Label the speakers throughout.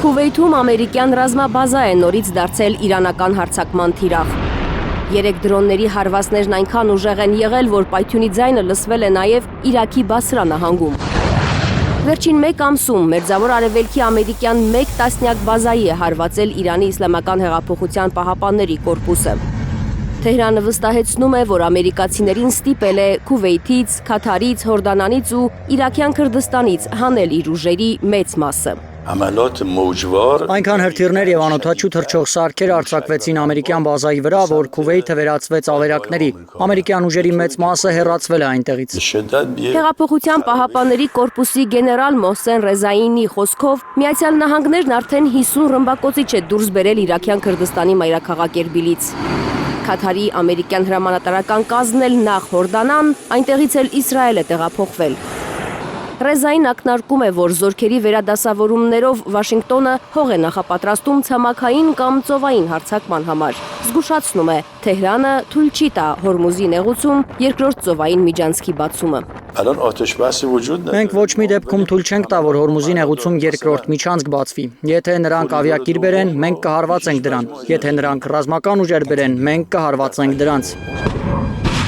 Speaker 1: Քուվեյթում ամերիկյան ռազմաբազա է նորից դարձել իրանական հարձակման թիրախ։ 3 դրոնների հարվածներն այնքան ուժեղ են եղել, որ պայթյունի ձայնը լսվել է նաև Իրաքի Բասրա նահանգում։ Վերջին 1 ամսում Մերձավոր Արևելքի ամերիկյան 1 տասնյակ բազայի է հարվածել Իրանի Իսլամական հեղափոխության պահապանների կորպուսը։ Թեհրանը վստահեցնում է, որ ամերիկացիներին ստիպել է Քուվեյթից, Քաթարից, Հորդանանից ու Իրաքյան Քրդստանից հանել իր ուժերի մեծ մասը։
Speaker 2: Այնքան հրթիռներ եւ անօդաչու թռչող սարքեր արձակվեցին ամերիկյան բազայի վրա, որ Քուվեյթը վերածվեց ավերակների։ Ամերիկյան ուժերի մեծ մասը հեռացվել է այնտեղից։
Speaker 1: Հեղափոխության պահապանների կորպուսի գեներալ Մոհսեն Ռեզայինի խոսքով Միացյալ Նահանգներն արդեն 50 ռմբակոծիչ է դուրս բերել Իրաքյան Քրդստանի մայրաքաղաք Էրբիլից։ Քաթարի ամերիկյան հրամանատարական կազմն էլ նախ Հորդանան, այնտեղից էլ Իսրայել է տեղափոխվել։ Ռեզային ակնարկում է, որ զորքերի վերադասավորումներով Վաշինգտոնը հող է նախապատրաստում ցամաքային կամ ծովային հարձակման համար։ Զգուշացնում է, Թեհրանը թույլ չի տա Հորմուզի նեղուցում երկրորդ ծովային միջանցքի բացումը։
Speaker 2: Մենք ոչ մի դեպքում թույլ չենք տա, որ Հորմուզի նեղուցում երկրորդ միջանցք բացվի։ Եթե նրանք ավիակիր բերեն, մենք կհարվածենք դրան։ Եթե նրանք ռազմական ուժեր բերեն, մենք կհարվածենք դրանց։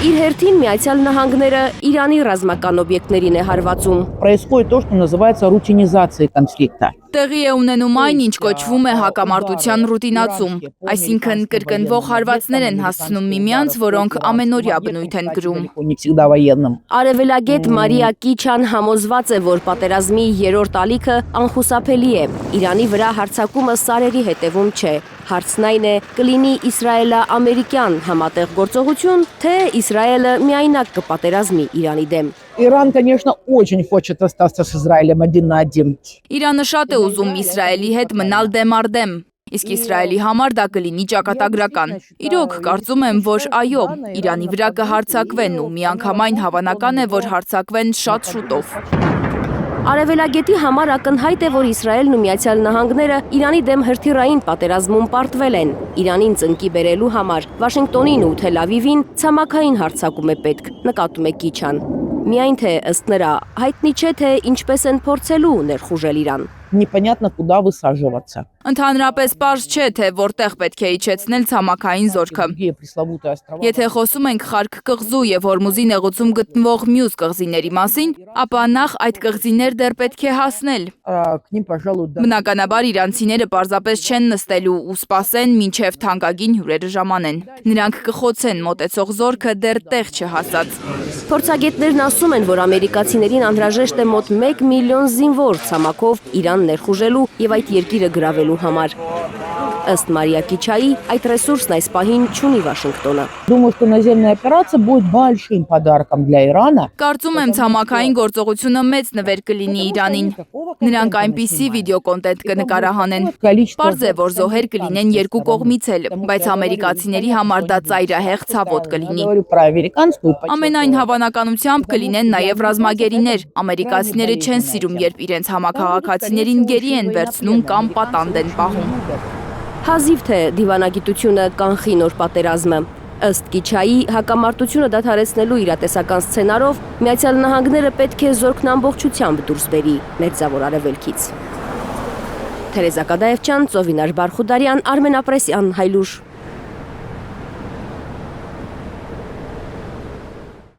Speaker 1: Իր հերթին Միացյալ Նահանգները Իրանի ռազմական օբյեկտներին է հարվածում։
Speaker 3: Происходит то, что называется рутинизацией конфликта.
Speaker 4: Տեղի է ունենում այն, ինչ կոչվում է հակամարտության ռուտինացում, այսինքն կրկնվող հարվածներ են հասցնում միմյանց, որոնք ամենօրյա բնույթ են կրում։
Speaker 1: Արևելագետ Մարիա Կիչան համոզված է, որ պատերազմի երրորդ ալիքը անխուսափելի է։ Իրանի վրա հարձակումը սարերի հետևում չէ։ Հարցն այն է, կլինի իսրայելա-ամերիկյան համատեղ գործողություն, թե Իսրայելը միայնակ կպատերազմի Իրանի դեմ։
Speaker 3: Иран, конечно, очень хочет остаться с Израилем 1 на 1.
Speaker 4: Իրանը շատ է ուզում Իսրայելի հետ մնալ դեմ առ դեմ, իսկ Իսրայելի համար դա կլինի ճակատագրական։ Իրոք, կարծում եմ, որ այո, Իրանի վրա կհարձակվեն ու միանգամայն հավանական է, որ հարձակվեն շատ շուտով։
Speaker 1: Արևելագետի համար ակնհայտ է, որ Իսրայելն ու Միացյալ Նահանգները Իրանի դեմ հրթիռային պատերազմում պարտվել են։ Իրանին ծնկի բերելու համար Վաշինգտոնին ու Թել Ավիվին ցամաքային հարձակում է պետք, նկատում է Կիչան։ Միայն թե ըստ նրա հայտնի չէ, թե ինչպես են փորձելու ներխուժել Իրան։
Speaker 3: Непонятно, куда высаживаться.
Speaker 4: Ընդհանրապես պարզ չէ, թե որտեղ պետք է իջեցնել ցամաքային զորքը։ Եթե խոսում ենք Խարկ կղզու եւ Հորմուզի նեղուցում գտնվող մյուս կղզիների մասին, ապա նախ այդ կղզիներ դեռ պետք է հասնել։ Բնականաբար իրանցիները պարզապես չեն նստելու ու սպասեն, մինչև թանկագին հյուրերը ժամանեն։ Նրանք կխոցեն մոտեցող զորքը դեռ տեղ չհասած։
Speaker 1: Փորձագետներն ասում են, որ ամերիկացիներին անհրաժեշտ է մոտ 1 միլիոն զինվոր ցամաքով Իրան ներխուժելու եւ այդ երկիրը գրավելու համար։ Ըստ Մարիա Կիչայի, այդ ռեսուրսն այս պահին չունի Վաշինգտոնը։
Speaker 3: Думаю, что наземная операция будет большим подарком для Ирана.
Speaker 4: Կարծում եմ ցամաքային գործողությունը մեծ նվեր կլինի Իրանին։ Նրանք այնպիսի վիդեոկոնտենտ կնկարահանեն։ Պարզ է, որ զոհեր կլինեն երկու կողմից էլ, բայց ամերիկացիների համար դա ծայրահեղ ցավոտ կլինի։ Ամենայն հավանականությամբ կլինեն նաև ռազմագերիներ։ Ամերիկացիները չեն սիրում, երբ իրենց համաքաղաքացիներին գերի են վերցնում կամ պատանդ են պահում։
Speaker 1: Հազիվ թե դիվանագիտությունը կանխի նոր պատերազմը։ Ըստ Կիչայի, հակամարտությունը դադարեցնելու իրատեսական սցենարով Միացյալ Նահանգները պետք է զորքն ամբողջությամբ դուրս բերի Մերձավոր Արևելքից։ Թերեզա Կադաևչյան, Ծովինար Բարխուդարյան, Արմեն Ապրեսյան, Հայլուր։